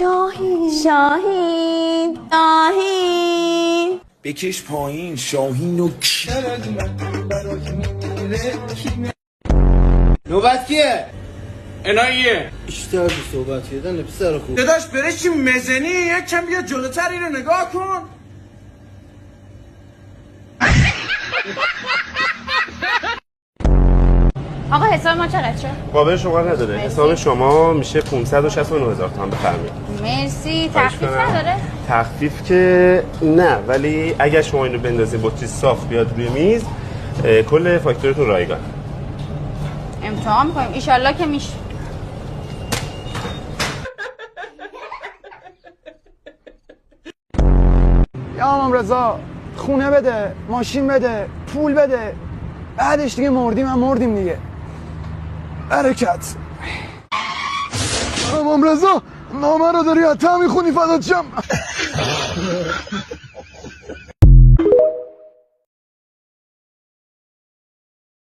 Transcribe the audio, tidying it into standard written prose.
شاهین بکش پایین شاهین و نوبت کیه؟ الهیه بیشتر به صحبت کردن پسر خوب داداش بره چی مزنی یک کم بیا جلوتر اینو نگاه کن. آقا حساب ما چقدر شد؟ قابل شما نداره. حساب شما میشه 569,000 تومان. بفرمایید. مرسی. تخفیف نداره؟ تخفیف که نه، ولی اگر شما اینو بندازید با چیز صاف بیاد روی میز کل فاکتورتون رایگان. امتحان میکنیم ایشالله که میشه. یا امام رضا خونه بده، ماشین بده، پول بده، بعدش دیگه مردیم دیگه. برکت. امام رضا نامه رو داری حتی میخونی فدات شم.